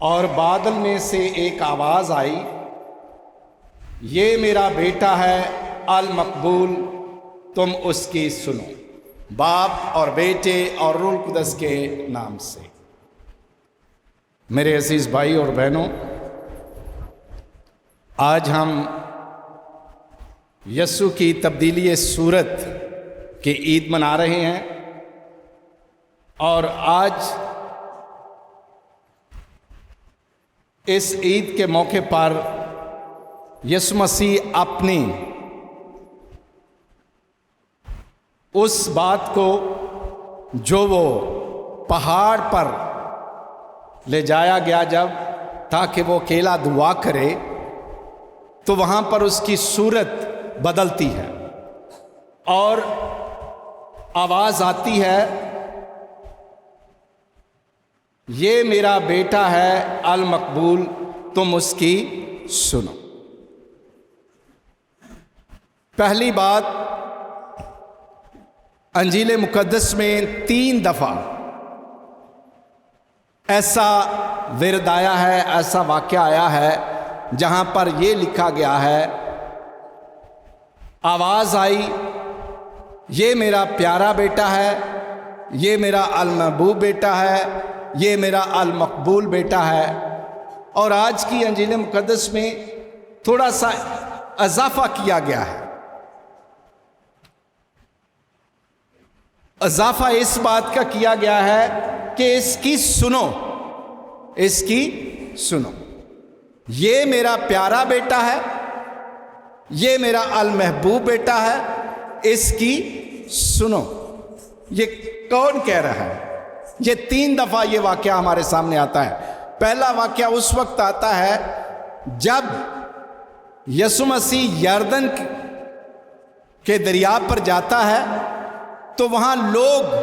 اور بادل میں سے ایک آواز آئی، یہ میرا بیٹا ہے المقبول، تم اس کی سنو۔ باپ اور بیٹے اور روح القدس کے نام سے۔ میرے عزیز بھائی اور بہنوں، آج ہم یسوع کی تبدیلی صورت کی عید منا رہے ہیں، اور آج اس عید کے موقع پر یسوع مسیح اپنی اس بات کو جو وہ پہاڑ پر لے جایا گیا جب تاکہ وہ اکیلا دعا کرے، تو وہاں پر اس کی صورت بدلتی ہے اور آواز آتی ہے، یہ میرا بیٹا ہے المقبول، تم اس کی سنو۔ پہلی بات، انجیل مقدس میں 3 دفعہ ایسا ورد آیا ہے، ایسا واقعہ آیا ہے جہاں پر یہ لکھا گیا ہے، آواز آئی، یہ میرا پیارا بیٹا ہے، یہ میرا المحبوب بیٹا ہے، یہ میرا المقبول بیٹا ہے۔ اور آج کی انجیل مقدس میں تھوڑا سا اضافہ کیا گیا ہے۔ اضافہ اس بات کا کیا گیا ہے کہ اس کی سنو، اس کی سنو۔ یہ میرا پیارا بیٹا ہے، یہ میرا المحبوب بیٹا ہے، اس کی سنو۔ یہ کون کہہ رہا ہے؟ یہ 3 دفعہ یہ واقعہ ہمارے سامنے آتا ہے۔ پہلا واقعہ اس وقت آتا ہے جب یسوع مسیح یردن کے دریا پر جاتا ہے، تو وہاں لوگ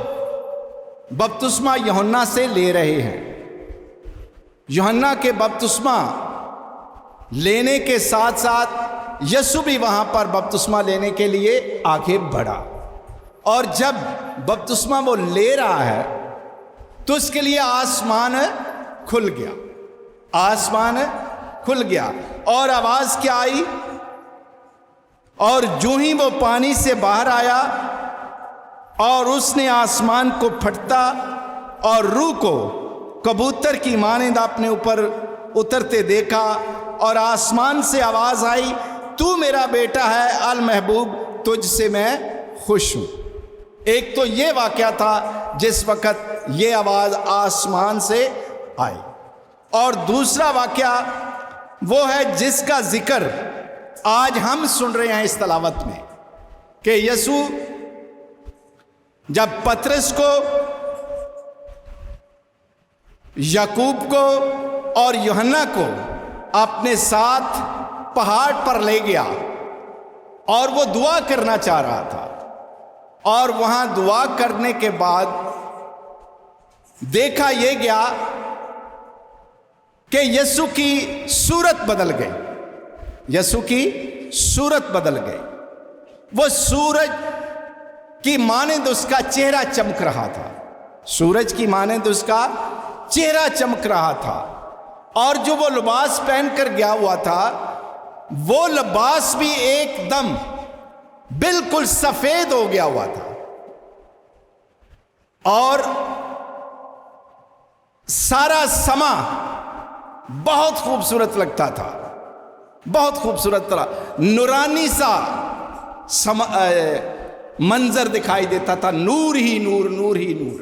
بپتسمہ یوحنا سے لے رہے ہیں۔ یوحنا کے بپتسمہ لینے کے ساتھ ساتھ یسوع بھی وہاں پر بپتسمہ لینے کے لیے آگے بڑھا، اور جب بپتسمہ وہ لے رہا ہے تو اس کے لیے آسمان کھل گیا، آسمان کھل گیا، اور آواز کیا آئی؟ اور جو ہی وہ پانی سے باہر آیا اور اس نے آسمان کو پھٹتا اور روح کو کبوتر کی مانند اپنے اوپر اترتے دیکھا، اور آسمان سے آواز آئی، تو میرا بیٹا ہے المحبوب، تجھ سے میں خوش ہوں۔ ایک تو یہ واقعہ تھا جس وقت یہ آواز آسمان سے آئی، اور دوسرا واقعہ وہ ہے جس کا ذکر آج ہم سن رہے ہیں اس تلاوت میں، کہ یسوع جب پطرس کو، یعقوب کو اور یوحنا کو اپنے ساتھ پہاڑ پر لے گیا اور وہ دعا کرنا چاہ رہا تھا، اور وہاں دعا کرنے کے بعد دیکھا یہ گیا کہ یسوع کی صورت بدل گئی، یسوع کی صورت بدل گئی۔ وہ سورج کی مانند اس کا چہرہ چمک رہا تھا، سورج کی مانند اس کا چہرہ چمک رہا تھا، اور جو وہ لباس پہن کر گیا ہوا تھا، وہ لباس بھی ایک دم بالکل سفید ہو گیا ہوا تھا، اور سارا سما بہت خوبصورت لگتا تھا، بہت خوبصورت طرح نورانی سا منظر دکھائی دیتا تھا، نور ہی نور، نور ہی نور۔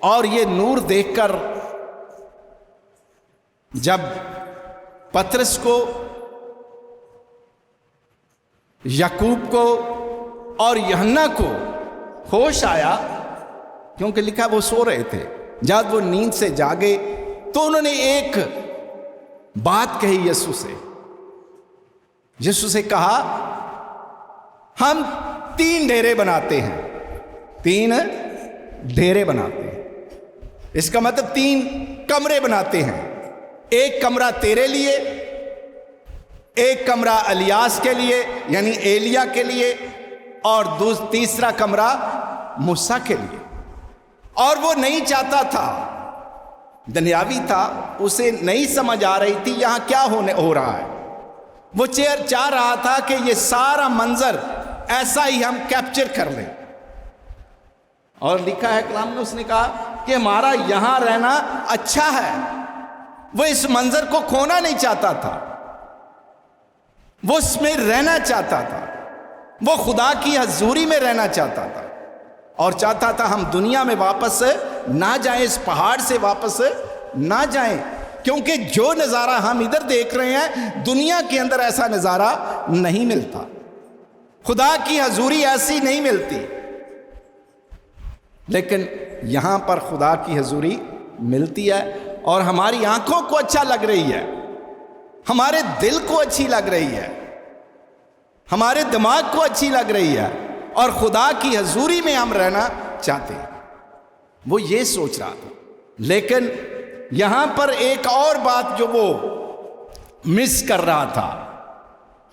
اور یہ نور دیکھ کر جب پطرس کو، یعقوب کو اور یوحنا کو ہوش آیا، کیونکہ لکھا وہ سو رہے تھے، جب وہ نیند سے جاگے تو انہوں نے ایک بات کہی یسوع سے۔ یسوع سے کہا، ہم 3 ڈیرے بناتے ہیں، 3 ڈیرے بناتے ہیں، اس کا مطلب 3 کمرے بناتے ہیں، ایک کمرہ تیرے لیے، ایک کمرہ الیاس کے لیے یعنی ایلیا کے لیے، اور تیسرا کمرہ موسیٰ کے لیے۔ اور وہ نہیں چاہتا تھا دنیاوی تھا، اسے نہیں سمجھ آ رہی تھی یہاں کیا ہو رہا ہے۔ وہ چاہ رہا تھا کہ یہ سارا منظر ایسا ہی ہم کیپچر کر لیں، اور لکھا ہے کلام میں، اس نے کہا کہ ہمارا یہاں رہنا اچھا ہے۔ وہ اس منظر کو کھونا نہیں چاہتا تھا، وہ اس میں رہنا چاہتا تھا، وہ خدا کی حضوری میں رہنا چاہتا تھا، اور چاہتا تھا ہم دنیا میں واپس نہ جائیں، اس پہاڑ سے واپس نہ جائیں، کیونکہ جو نظارہ ہم ادھر دیکھ رہے ہیں دنیا کے اندر ایسا نظارہ نہیں ملتا، خدا کی حضوری ایسی نہیں ملتی۔ لیکن یہاں پر خدا کی حضوری ملتی ہے، اور ہماری آنکھوں کو اچھا لگ رہی ہے، ہمارے دل کو اچھی لگ رہی ہے، ہمارے دماغ کو اچھی لگ رہی ہے، اور خدا کی حضوری میں ہم رہنا چاہتے ہیں۔ وہ یہ سوچ رہا تھا، لیکن یہاں پر ایک اور بات جو وہ مس کر رہا تھا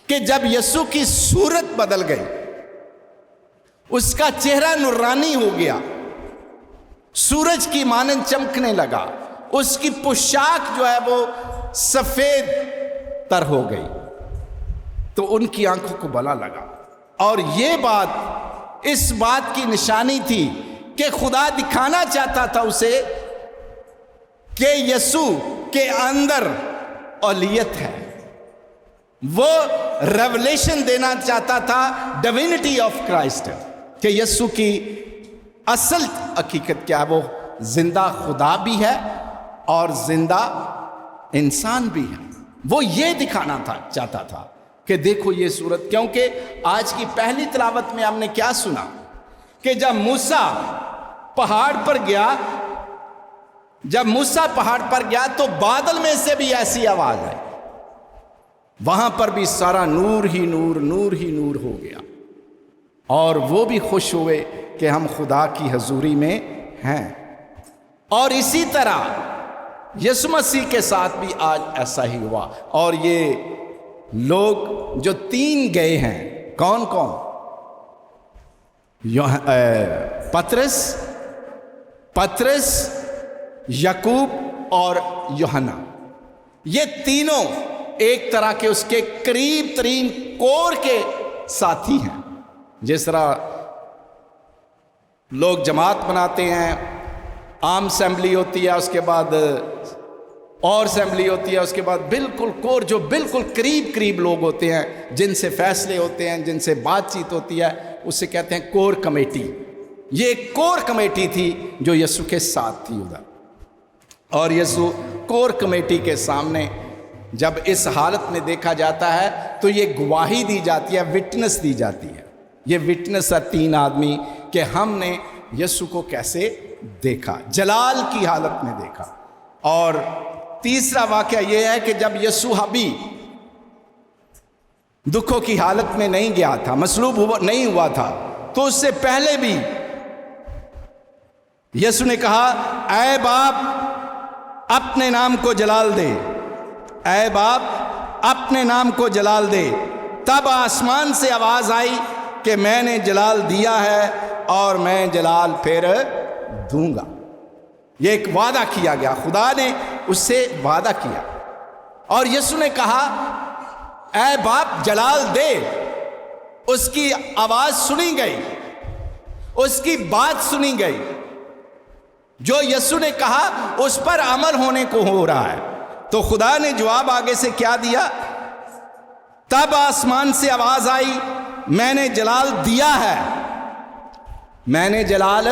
کہ جب یسوع کی صورت بدل گئی، اس کا چہرہ نورانی ہو گیا، سورج کی مانند چمکنے لگا، اس کی پوشاک جو ہے وہ سفید تر ہو گئی، تو ان کی آنکھوں کو بھلا لگا، اور یہ بات اس بات کی نشانی تھی کہ خدا دکھانا چاہتا تھا اسے کہ یسوع کے اندر الیت ہے۔ وہ ریولیشن دینا چاہتا تھا ڈیوینٹی آف کرائسٹ، کہ یسوع کی اصل حقیقت کیا ہے، وہ زندہ خدا بھی ہے اور زندہ انسان بھی ہے۔ وہ یہ دکھانا چاہتا تھا کہ دیکھو یہ صورت، کیونکہ آج کی پہلی تلاوت میں ہم نے کیا سنا کہ جب موسیٰ پہاڑ پر گیا تو بادل میں سے بھی ایسی آواز آئی، وہاں پر بھی سارا نور ہی نور ہو گیا، اور وہ بھی خوش ہوئے کہ ہم خدا کی حضوری میں ہیں۔ اور اسی طرح یسوع مسیح کے ساتھ بھی آج ایسا ہی ہوا، اور یہ لوگ جو 3 گئے ہیں، کون پطرس، یعقوب اور یوحنا، یہ تینوں ایک طرح کے اس کے قریب ترین کور کے ساتھی ہیں۔ جس طرح لوگ جماعت بناتے ہیں، عام اسمبلی ہوتی ہے، اس کے بعد اور اسمبلی ہوتی ہے، اس کے بعد بالکل کور جو بالکل قریب لوگ ہوتے ہیں، جن سے فیصلے ہوتے ہیں، جن سے بات چیت ہوتی ہے، اسے کہتے ہیں کور کمیٹی۔ یہ ایک کور کمیٹی تھی جو یسوع کے ساتھ تھی ادھر، اور یسوع کور کمیٹی کے سامنے جب اس حالت میں دیکھا جاتا ہے تو یہ گواہی دی جاتی ہے، وٹنس دی جاتی ہے۔ یہ وٹنس ہے 3 آدمی کہ ہم نے یسوع کو کیسے دیکھا، جلال کی حالت میں دیکھا۔ اور تیسرا واقعہ یہ ہے کہ جب یسوع ابھی دکھوں کی حالت میں نہیں گیا تھا، مصلوب نہیں ہوا تھا، تو اس سے پہلے بھی یسوع نے کہا، اے باپ اپنے نام کو جلال دے، اے باپ اپنے نام کو جلال دے۔ تب آسمان سے آواز آئی کہ میں نے جلال دیا ہے اور میں جلال پھر دوں گا۔ یہ ایک وعدہ کیا گیا، خدا نے اس سے وعدہ کیا، اور یسوع نے کہا اے باپ جلال دے۔ اس کی آواز سنی گئی، اس کی بات سنی گئی، جو یسوع نے کہا اس پر عمل ہونے کو ہو رہا ہے۔ تو خدا نے جواب آگے سے کیا دیا؟ تب آسمان سے آواز آئی، میں نے جلال دیا ہے، میں نے جلال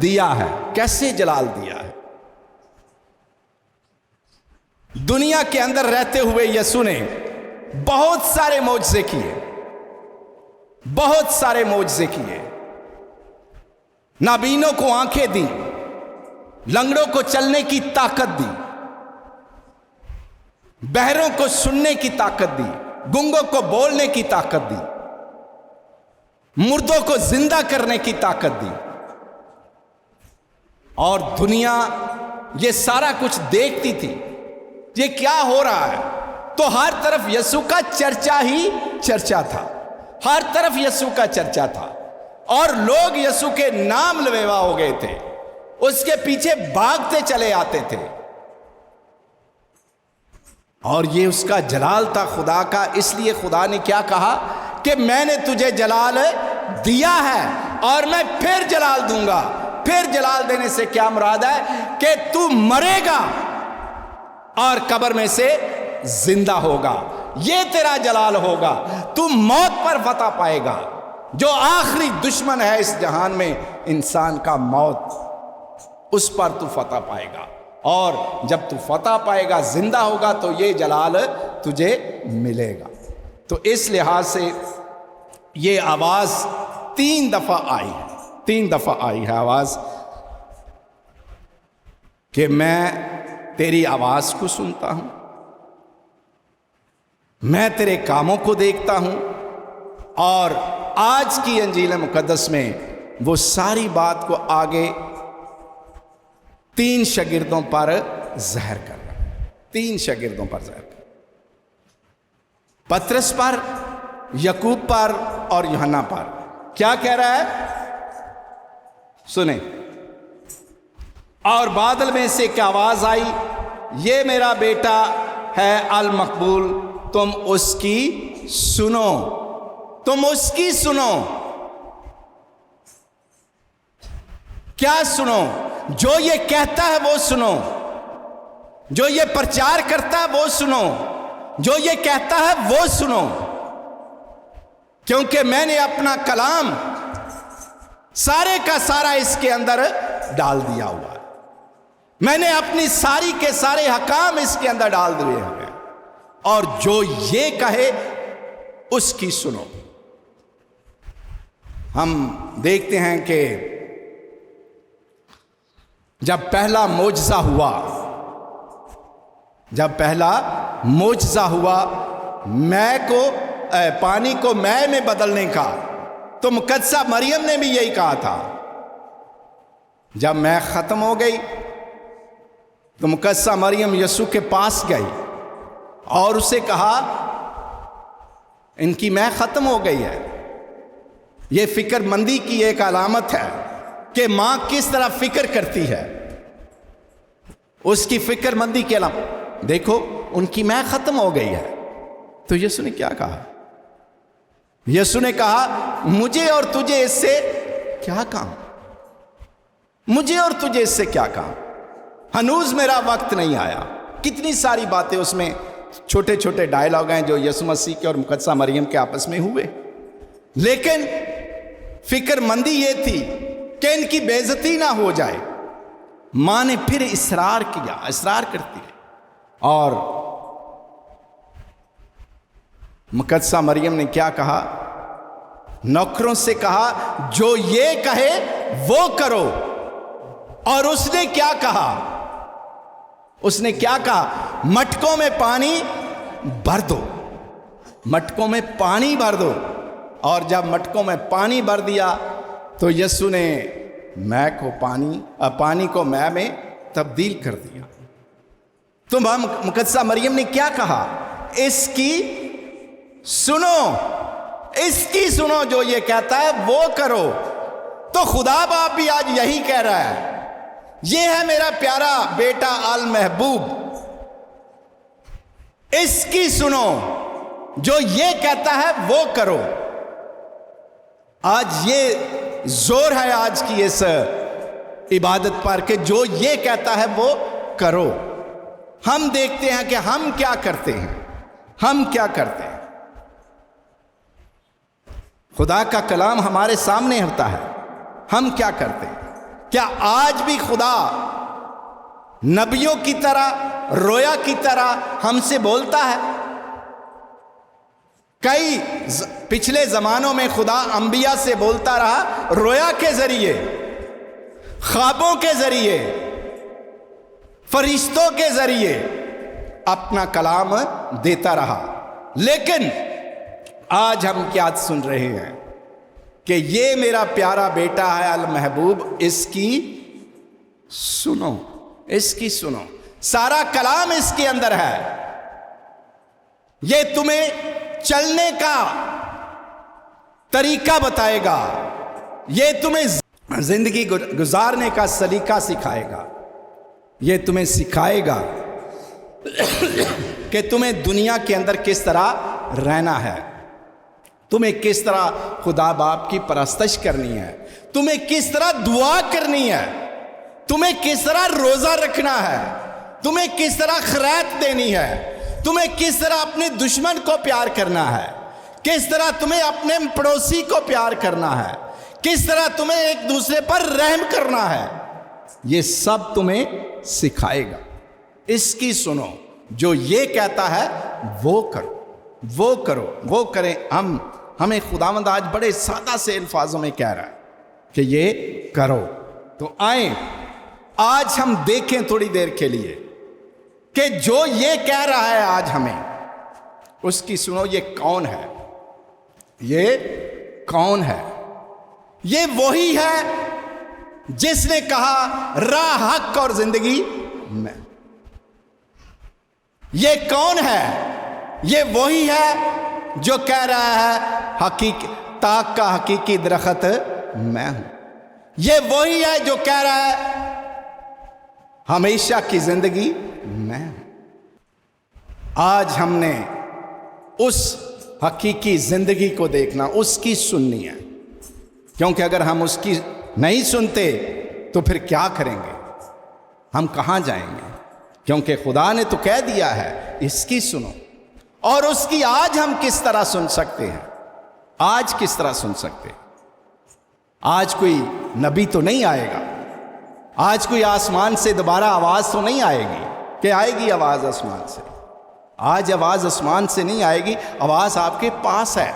دیا ہے۔ کیسے جلال دیا ہے؟ دنیا کے اندر رہتے ہوئے یسوع نے بہت سارے معجزے کیے، بہت سارے معجزے کیے۔ نابینوں کو آنکھیں دیں، لنگڑوں کو چلنے کی طاقت دی، بہروں کو سننے کی طاقت دی، گنگوں کو بولنے کی طاقت دی، مردوں کو زندہ کرنے کی طاقت دی۔ اور دنیا یہ سارا کچھ دیکھتی تھی، یہ کیا ہو رہا ہے؟ تو ہر طرف یسوع کا چرچا ہی چرچا تھا، ہر طرف یسوع کا چرچا تھا، اور لوگ یسوع کے نام لیوا ہو گئے تھے، اس کے پیچھے بھاگتے چلے آتے تھے، اور یہ اس کا جلال تھا خدا کا، اس لیے خدا نے کیا کہا کہ میں نے تجھے جلال دیا ہے اور میں پھر جلال دوں گا۔ پھر جلال دینے سے کیا مراد ہے کہ تو مرے گا اور قبر میں سے زندہ ہوگا، یہ تیرا جلال ہوگا۔ تو موت پر فتح پائے گا، جو آخری دشمن ہے اس جہان میں انسان کا، موت، اس پر تو فتح پائے گا، اور جب تو فتح پائے گا، زندہ ہوگا، تو یہ جلال تجھے ملے گا۔ تو اس لحاظ سے یہ آواز 3 دفعہ آئی ہے، 3 دفعہ آئی ہے آواز کہ میں تیری آواز کو سنتا ہوں، میں تیرے کاموں کو دیکھتا ہوں۔ اور آج کی انجیل مقدس میں وہ ساری بات کو آگے 3 شاگردوں پر ظاہر کر رہا ہے، 3 شاگردوں پر ظاہر کر رہا ہے، پترس پر، یعقوب پر اور یوحنا پر۔ کیا کہہ رہا ہے؟ سنیں۔ اور بادل میں سے ایک آواز آئی، یہ میرا بیٹا ہے المقبول، تم اس کی سنو، تم اس کی سنو۔ کیا سنو؟ جو یہ کہتا ہے وہ سنو، جو یہ پرچار کرتا ہے وہ سنو، جو یہ کہتا ہے وہ سنو، کیونکہ میں نے اپنا کلام سارے کا سارا اس کے اندر ڈال دیا ہوا ہے، میں نے اپنی ساری کے سارے حکام اس کے اندر ڈال دیے ہوئے ہیں، اور جو یہ کہے اس کی سنو۔ ہم دیکھتے ہیں کہ جب پہلا معجزہ ہوا، جب پہلا معجزہ ہوا پانی کو مے میں بدلنے کا، تو مقدسہ مریم نے بھی یہی کہا تھا۔ جب مے ختم ہو گئی تو مقدسہ مریم یسوع کے پاس گئی اور اسے کہا ان کی مے ختم ہو گئی ہے۔ یہ فکر مندی کی ایک علامت ہے کہ ماں کس طرح فکر کرتی ہے، اس کی فکر مندی کی علامت۔ دیکھو ان کی مے ختم ہو گئی ہے۔ تو یسوع نے کیا کہا؟ یسوع نے کہا مجھے اور تجھے اس سے کیا کام، مجھے اور تجھے اس سے کیا کام، ہنوز میرا وقت نہیں آیا۔ کتنی ساری باتیں اس میں چھوٹے چھوٹے ڈائلاگ ہیں جو یسوع مسیح کے اور مقدسہ مریم کے آپس میں ہوئے، لیکن فکر مندی یہ تھی کہ ان کی بے عزتی نہ ہو جائے۔ ماں نے پھر اصرار کیا، اصرار کرتی ہے، اور مقدسہ مریم نے کیا کہا؟ نوکروں سے کہا جو یہ کہے وہ کرو۔ اور اس نے کیا کہا؟ اس نے کیا کہا؟ مٹکوں میں پانی بھر دو، مٹکوں میں پانی بھر دو۔ اور جب مٹکوں میں پانی بھر دیا تو یسوع نے پانی کو مے میں تبدیل کر دیا۔ تو مقدسہ مریم نے کیا کہا؟ اس کی سنو، اس کی سنو، جو یہ کہتا ہے وہ کرو۔ تو خدا باپ بھی آج یہی کہہ رہا ہے، یہ ہے میرا پیارا بیٹا المحبوب، اس کی سنو، جو یہ کہتا ہے وہ کرو۔ آج یہ زور ہے آج کی اس عبادت پر کہ جو یہ کہتا ہے وہ کرو۔ ہم دیکھتے ہیں کہ ہم کیا کرتے ہیں، ہم کیا کرتے ہیں۔ خدا کا کلام ہمارے سامنے ہوتا ہے، ہم کیا کرتے ہیں؟ کیا آج بھی خدا نبیوں کی طرح، رویا کی طرح ہم سے بولتا ہے؟ کئی پچھلے زمانوں میں خدا انبیاء سے بولتا رہا، رویا کے ذریعے، خوابوں کے ذریعے، فرشتوں کے ذریعے اپنا کلام دیتا رہا۔ لیکن آج ہم کیا سن رہے ہیں کہ یہ میرا پیارا بیٹا ہے المحبوب، اس کی سنو، اس کی سنو۔ سارا کلام اس کے اندر ہے، یہ تمہیں چلنے کا طریقہ بتائے گا، یہ تمہیں زندگی گزارنے کا سلیقہ سکھائے گا، یہ تمہیں سکھائے گا کہ تمہیں دنیا کے اندر کس طرح رہنا ہے، تمہیں کس طرح خدا باپ کی پرستش کرنی ہے، تمہیں کس طرح دعا کرنی ہے، تمہیں کس طرح روزہ رکھنا ہے، تمہیں کس طرح خیرات دینی ہے، تمہیں کس طرح اپنے دشمن کو پیار کرنا ہے، کس طرح تمہیں اپنے پڑوسی کو پیار کرنا ہے، کس طرح تمہیں ایک دوسرے پر رحم کرنا ہے، یہ سب تمہیں سکھائے گا۔ اس کی سنو، جو یہ کہتا ہے وہ کرو، وہ کرو، وہ کریں۔ ہمیں خداوند آج بڑے سادہ سے الفاظوں میں کہہ رہا ہے کہ یہ کرو۔ تو آئیں آج ہم دیکھیں تھوڑی دیر کے لیے کہ جو یہ کہہ رہا ہے آج ہمیں، اس کی سنو، یہ کون ہے؟ یہ کون ہے؟ یہ وہی ہے جس نے کہا راہ، حق اور زندگی میں۔ یہ کون ہے؟ یہ وہی ہے جو کہہ رہا ہے تاک کا حقیقی درخت میں ہوں۔ یہ وہی ہے جو کہہ رہا ہے ہمیشہ کی زندگی میں ہوں۔ آج ہم نے اس حقیقی زندگی کو دیکھنا، اس کی سننی ہے، کیونکہ اگر ہم اس کی نہیں سنتے تو پھر کیا کریں گے؟ ہم کہاں جائیں گے؟ کیونکہ خدا نے تو کہہ دیا ہے اس کی سنو۔ اور اس کی آج ہم کس طرح سن سکتے ہیں؟ آج کس طرح سن سکتے ہیں؟ آج کوئی نبی تو نہیں آئے گا، آج کوئی آسمان سے دوبارہ آواز تو نہیں آئے گی کہ آئے گی آواز آسمان سے۔ آج آواز آسمان سے نہیں آئے گی، آواز آپ کے پاس ہے۔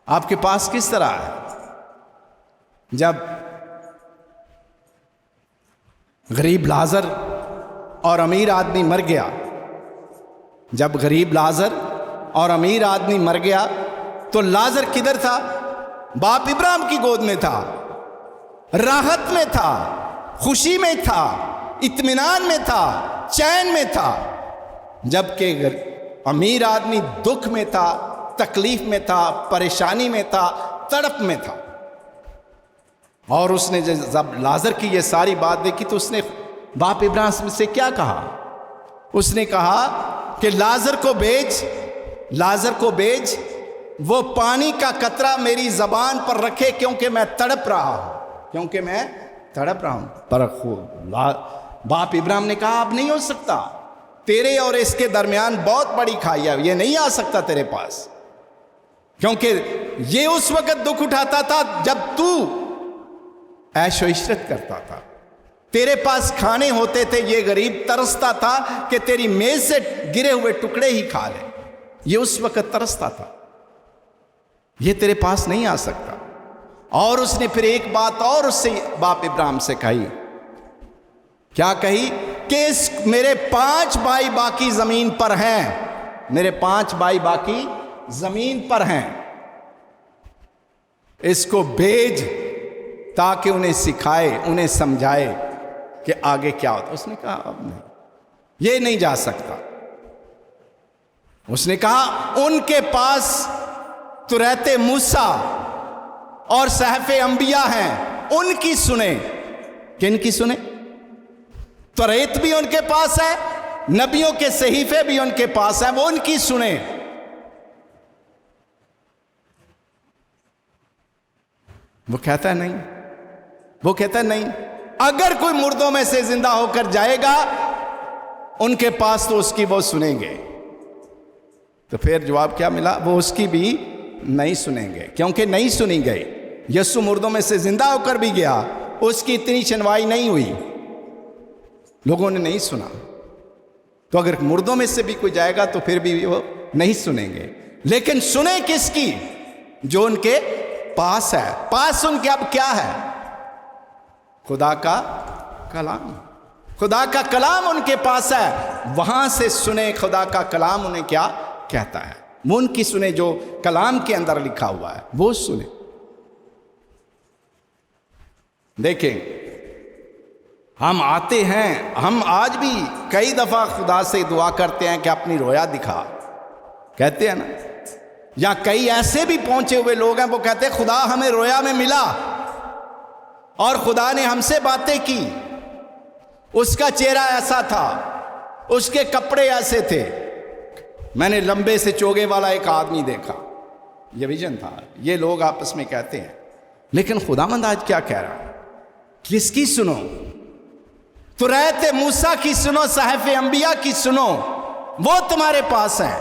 آپ کے پاس کس طرح ہے؟ جب غریب لازر اور امیر آدمی مر گیا، جب غریب لازر اور امیر آدمی مر گیا تو لازر کدھر تھا؟ باپ ابراہیم کی گود میں تھا، راحت میں تھا، خوشی میں تھا، اطمینان میں تھا، چین میں تھا، جبکہ امیر آدمی دکھ میں تھا، تکلیف میں تھا، پریشانی میں تھا، تڑپ میں تھا۔ اور اس نے جب لازر کی یہ ساری بات دیکھی تو اس نے باپ ابراہیم سے کیا کہا؟ اس نے کہا کہ لازر کو بھیج، لازر کو بھیج، وہ پانی کا قطرہ میری زبان پر رکھے کیونکہ میں تڑپ رہا ہوں، کیونکہ میں تڑپ رہا ہوں۔ پر باپ ابراہیم نے کہا اب نہیں ہو سکتا، تیرے اور اس کے درمیان بہت بڑی کھائی ہے، یہ نہیں آ سکتا تیرے پاس، کیونکہ یہ اس وقت دکھ اٹھاتا تھا جب تو عیش و عشرت کرتا تھا، تیرے پاس کھانے ہوتے تھے، یہ غریب ترستا تھا کہ تیری میز سے گرے ہوئے ٹکڑے ہی کھا لے، یہ اس وقت ترستا تھا، یہ تیرے پاس نہیں آ سکتا۔ اور اس نے پھر ایک بات اور اس سے باپ ابراہیم سے کہی، کیا کہی؟ کہ میرے 5 بھائی باقی زمین پر ہیں، میرے 5 بھائی باقی زمین پر ہیں، اس کو بھیج تاکہ انہیں سکھائے، انہیں سمجھائے کہ آگے کیا ہوتا۔ اس نے کہا اب نہیں، یہ نہیں جا سکتا۔ اس نے کہا ان کے پاس تورات موسیٰ اور صحف انبیاء ہیں، ان کی سنیں۔ کن کی سنیں؟ تورات بھی ان کے پاس ہے، نبیوں کے صحیفے بھی ان کے پاس ہیں، وہ ان کی سنیں۔ وہ کہتا ہے نہیں، وہ کہتا ہے نہیں، اگر کوئی مردوں میں سے زندہ ہو کر جائے گا ان کے پاس تو اس کی وہ سنیں گے۔ تو پھر جواب کیا ملا؟ وہ اس کی بھی نہیں سنیں گے، کیونکہ نہیں سنی گئی۔ یسوع مردوں میں سے زندہ ہو کر بھی گیا، اس کی اتنی سنوائی نہیں ہوئی، لوگوں نے نہیں سنا۔ تو اگر مردوں میں سے بھی کوئی جائے گا تو پھر بھی وہ نہیں سنیں گے، لیکن سنیں کس کی؟ جو ان کے پاس ہے۔ پاس ان کے اب کیا ہے؟ خدا کا کلام، خدا کا کلام ان کے پاس ہے، وہاں سے سنیں خدا کا کلام انہیں کیا کہتا ہے، وہ ان کی سنیں جو کلام کے اندر لکھا ہوا ہے، وہ سنیں۔ دیکھیں ہم آتے ہیں، ہم آج بھی کئی دفعہ خدا سے دعا کرتے ہیں کہ اپنی رویا دکھا، کہتے ہیں نا، یا کئی ایسے بھی پہنچے ہوئے لوگ ہیں وہ کہتے ہیں خدا ہمیں رویا میں ملا اور خدا نے ہم سے باتیں کی، اس کا چہرہ ایسا تھا، اس کے کپڑے ایسے تھے، میں نے لمبے سے چوگے والا ایک آدمی دیکھا، یہ ویژن تھا، یہ لوگ آپس میں کہتے ہیں۔ لیکن خداوند آج کیا کہہ رہا ہے؟ کس کی سنو؟ توریت موسیٰ کی سنو، صحائف انبیاء کی سنو، وہ تمہارے پاس ہیں۔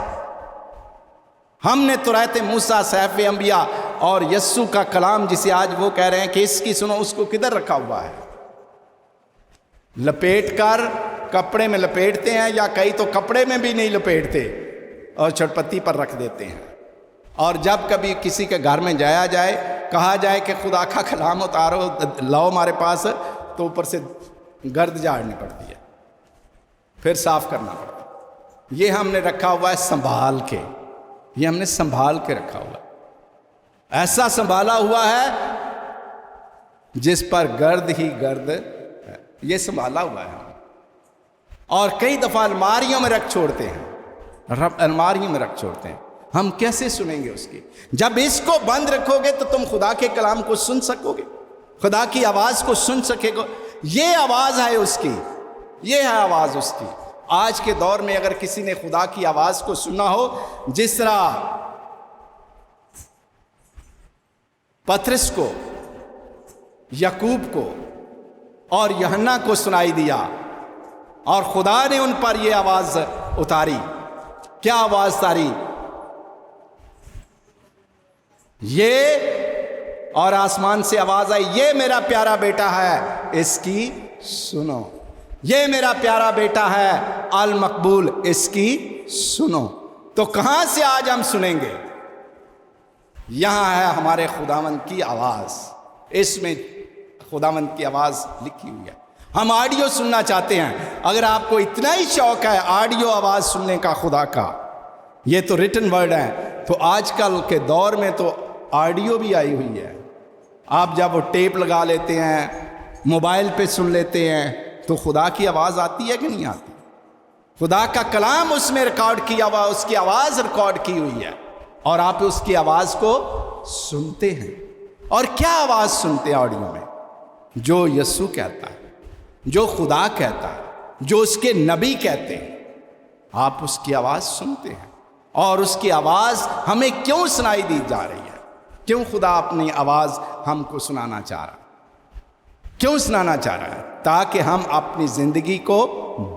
ہم نے توریت موسیٰ، صحائف انبیاء اور یسوع کا کلام جسے آج وہ کہہ رہے ہیں کہ اس کی سنو، اس کو کدھر رکھا ہوا ہے؟ لپیٹ کر کپڑے میں لپیٹتے ہیں، یا کئی تو کپڑے میں بھی نہیں لپیٹتے اور چھڑپتی پر رکھ دیتے ہیں۔ اور جب کبھی کسی کے گھر میں جایا جائے، کہا جائے کہ خدا کا کلام اتارو، لاؤ ہمارے پاس، تو اوپر سے گرد جھاڑنی پڑتی ہے، پھر صاف کرنا پڑتا ہے۔ یہ ہم نے رکھا ہوا ہے سنبھال کے، یہ ہم نے سنبھال کے رکھا ہوا ہے، ایسا سنبھالا ہوا ہے جس پر گرد ہی گرد ہے، یہ سنبھالا ہوا ہے۔ اور کئی دفعہ الماریوں میں رکھ چھوڑتے ہیں، الماریوں میں رکھ چھوڑتے ہیں۔ ہم کیسے سنیں گے اس کی؟ جب اس کو بند رکھو گے تو تم خدا کے کلام کو سن سکو گے، خدا کی آواز کو سن سکے گا۔ یہ آواز ہے اس کی، یہ ہے آواز اس کی۔ آج کے دور میں اگر کسی نے خدا کی آواز کو سنا ہو، جس طرح پطرس کو، یعقوب کو اور یوحنا کو سنائی دیا، اور خدا نے ان پر یہ آواز اتاری، کیا آواز اتاری؟ یہ، اور آسمان سے آواز آئی، یہ میرا پیارا بیٹا ہے، اس کی سنو۔ یہ میرا پیارا بیٹا ہے المقبول، اس کی سنو۔ تو کہاں سے آج ہم سنیں گے؟ یہاں ہے ہمارے خداوند کی آواز، اس میں خداوند کی آواز لکھی ہوئی ہے۔ ہم آڈیو سننا چاہتے ہیں۔ اگر آپ کو اتنا ہی شوق ہے آڈیو آواز سننے کا خدا کا، یہ تو ریٹن ورڈ ہے، تو آج کل کے دور میں تو آڈیو بھی آئی ہوئی ہے۔ آپ جب وہ ٹیپ لگا لیتے ہیں، موبائل پہ سن لیتے ہیں، تو خدا کی آواز آتی ہے کہ نہیں آتی؟ خدا کا کلام اس میں ریکارڈ کیا ہوا، اس کی آواز ریکارڈ کی ہوئی ہے، اور آپ اس کی آواز کو سنتے ہیں۔ اور کیا آواز سنتے ہیں آڈیو میں؟ جو یسوع کہتا ہے، جو خدا کہتا ہے، جو اس کے نبی کہتے ہیں، آپ اس کی آواز سنتے ہیں۔ اور اس کی آواز ہمیں کیوں سنائی دی جا رہی ہے؟ کیوں خدا اپنی آواز ہم کو سنانا چاہ رہا ہے؟ کیوں سنانا چاہ رہا ہے؟ تاکہ ہم اپنی زندگی کو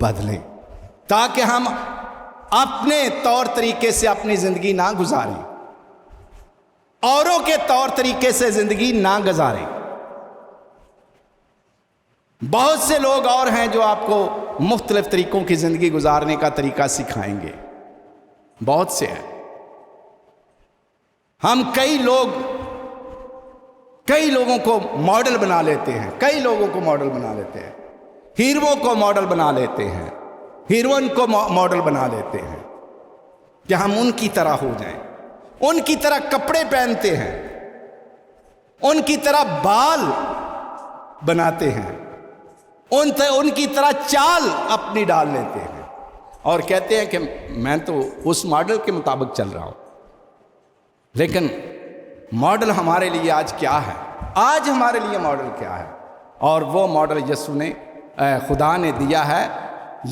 بدلیں، تاکہ ہم اپنے طور طریقے سے اپنی زندگی نہ گزاریں، اوروں کے طور طریقے سے زندگی نہ گزاریں۔ بہت سے لوگ اور ہیں جو آپ کو مختلف طریقوں کی زندگی گزارنے کا طریقہ سکھائیں گے، بہت سے ہیں۔ ہم کئی لوگوں کو ماڈل بنا لیتے ہیں، کئی لوگوں کو ماڈل بنا لیتے ہیں، ہیرو کو ماڈل بنا لیتے ہیں، ہیروئن کو ماڈل بنا لیتے ہیں کہ ہم ان کی طرح ہو جائیں، ان کی طرح کپڑے پہنتے ہیں، ان کی طرح بال بناتے ہیں، ان کی طرح چال اپنی ڈال لیتے ہیں، اور کہتے ہیں کہ میں تو اس ماڈل کے مطابق چل رہا ہوں۔ لیکن ماڈل ہمارے لیے آج کیا ہے؟ آج ہمارے لیے ماڈل کیا ہے؟ اور وہ ماڈل یسوع نے، خدا نے دیا ہے۔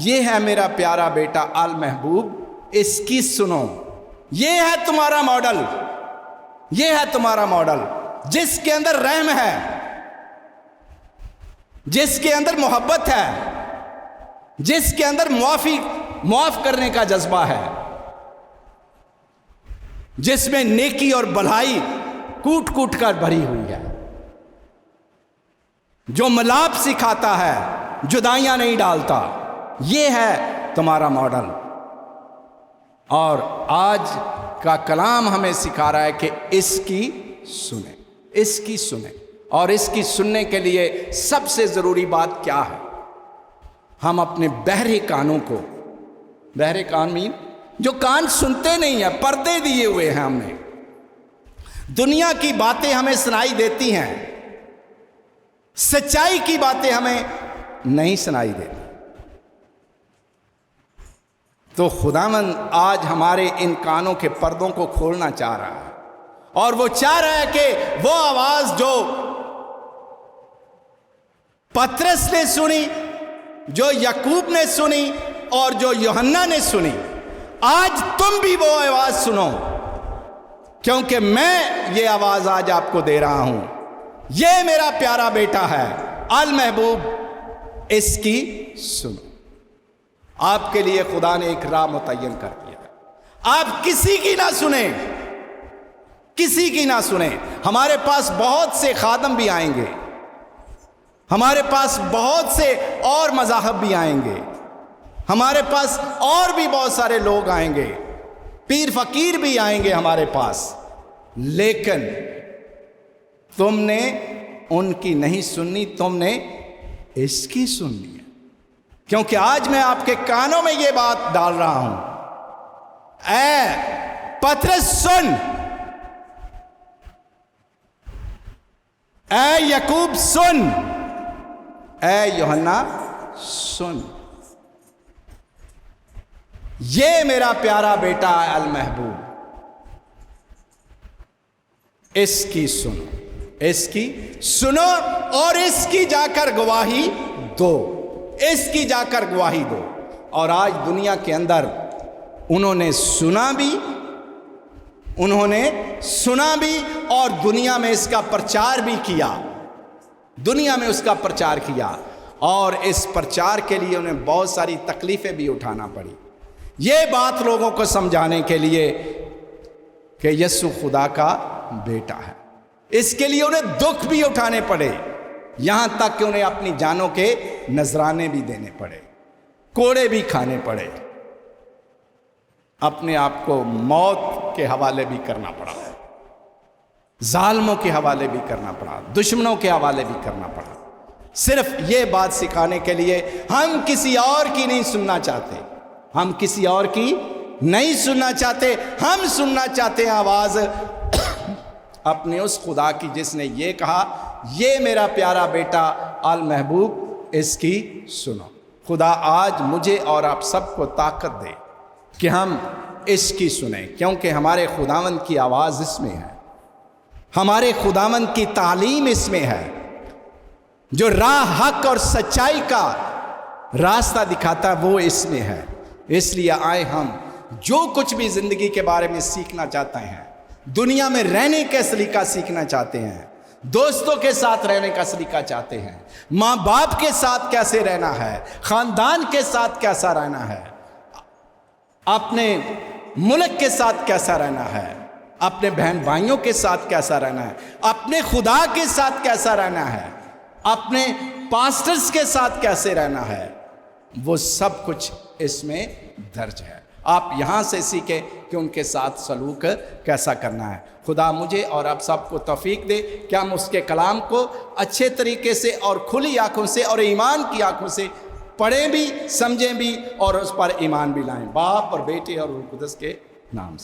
یہ ہے میرا پیارا بیٹا المحبوب، اس کی سنو۔ یہ ہے تمہارا ماڈل، یہ ہے تمہارا ماڈل، جس کے اندر رحم ہے، جس کے اندر محبت ہے، جس کے اندر معاف کرنے کا جذبہ ہے، جس میں نیکی اور بھلائی کوٹ کوٹ کر بھری ہوئی ہے، جو ملاپ سکھاتا ہے، جدائیاں نہیں ڈالتا۔ یہ ہے تمہارا ماڈل۔ اور آج کا کلام ہمیں سکھا رہا ہے کہ اس کی سنیں، اس کی سنیں۔ اور اس کی سننے کے لیے سب سے ضروری بات کیا ہے؟ ہم اپنے بہرے کانوں کو، بہرے کان مین جو کان سنتے نہیں ہیں، پردے دیے ہوئے ہیں ہم نے، دنیا کی باتیں ہمیں سنائی دیتی ہیں، سچائی کی باتیں ہمیں نہیں سنائی دیتی۔ تو خداوند آج ہمارے ان کانوں کے پردوں کو کھولنا چاہ رہا ہے، اور وہ چاہ رہا ہے کہ وہ آواز جو پطرس نے سنی، جو یعقوب نے سنی، اور جو یوحنا نے سنی، آج تم بھی وہ آواز سنو، کیونکہ میں یہ آواز آج آپ کو دے رہا ہوں۔ یہ میرا پیارا بیٹا ہے المحبوب، اس کی سنو۔ آپ کے لیے خدا نے ایک راہ متعین کر دیا ہے، آپ کسی کی نہ سنیں، کسی کی نہ سنیں۔ ہمارے پاس بہت سے خادم بھی آئیں گے، ہمارے پاس بہت سے اور مذاہب بھی آئیں گے، ہمارے پاس اور بھی بہت سارے لوگ آئیں گے، پیر فقیر بھی آئیں گے ہمارے پاس، لیکن تم نے ان کی نہیں سننی، تم نے اس کی سننی ہے۔ کیونکہ آج میں آپ کے کانوں میں یہ بات ڈال رہا ہوں، اے پطرس سن، اے یعقوب سن، اے یوحنا سن، یہ میرا پیارا بیٹا ہے المحبوب، اس کی سنو، اس کی سنو اور اس کی جا کر گواہی دو، اس کی جا کر گواہی دو۔ اور آج دنیا کے اندر انہوں نے سنا بھی اور دنیا میں اس کا پرچار بھی کیا، دنیا میں اس کا پرچار کیا، اور اس پرچار کے لیے انہیں بہت ساری تکلیفیں بھی اٹھانا پڑی، یہ بات لوگوں کو سمجھانے کے لیے کہ یسوع خدا کا بیٹا ہے۔ اس کے لیے انہیں دکھ بھی اٹھانے پڑے، یہاں تک کہ انہیں اپنی جانوں کے نذرانے بھی دینے پڑے، کوڑے بھی کھانے پڑے، اپنے آپ کو موت کے حوالے بھی کرنا پڑا، ظالموں کے حوالے بھی کرنا پڑا، دشمنوں کے حوالے بھی کرنا پڑا، صرف یہ بات سکھانے کے لیے ہم کسی اور کی نہیں سننا چاہتے، ہم کسی اور کی نہیں سننا چاہتے، ہم سننا چاہتے ہیں آواز اپنے اس خدا کی جس نے یہ کہا، یہ میرا پیارا بیٹا المحبوب، اس کی سنو۔ خدا آج مجھے اور آپ سب کو طاقت دے کہ ہم اس کی سنیں، کیونکہ ہمارے خداوند کی آواز اس میں ہے، ہمارے خداوند کی تعلیم اس میں ہے، جو راہ حق اور سچائی کا راستہ دکھاتا ہے وہ اس میں ہے۔ اس لیے آئے ہم جو کچھ بھی زندگی کے بارے میں سیکھنا چاہتے ہیں، دنیا میں رہنے کا سلیقہ سیکھنا چاہتے ہیں، دوستوں کے ساتھ رہنے کا سلیقہ چاہتے ہیں، ماں باپ کے ساتھ کیسے رہنا ہے، خاندان کے ساتھ کیسا رہنا ہے، اپنے ملک کے ساتھ کیسا رہنا ہے، اپنے بہن بھائیوں کے ساتھ کیسا رہنا ہے، اپنے خدا کے ساتھ کیسا رہنا ہے، اپنے پاسٹرز کے ساتھ کیسے رہنا ہے، وہ سب کچھ اس میں درج ہے۔ آپ یہاں سے سیکھیں کہ ان کے ساتھ سلوک کیسا کرنا ہے۔ خدا مجھے اور آپ سب کو توفیق دے کہ ہم اس کے کلام کو اچھے طریقے سے اور کھلی آنکھوں سے اور ایمان کی آنکھوں سے پڑھیں بھی، سمجھیں بھی اور اس پر ایمان بھی لائیں، باپ اور بیٹے اور روح القدس کے نام سے۔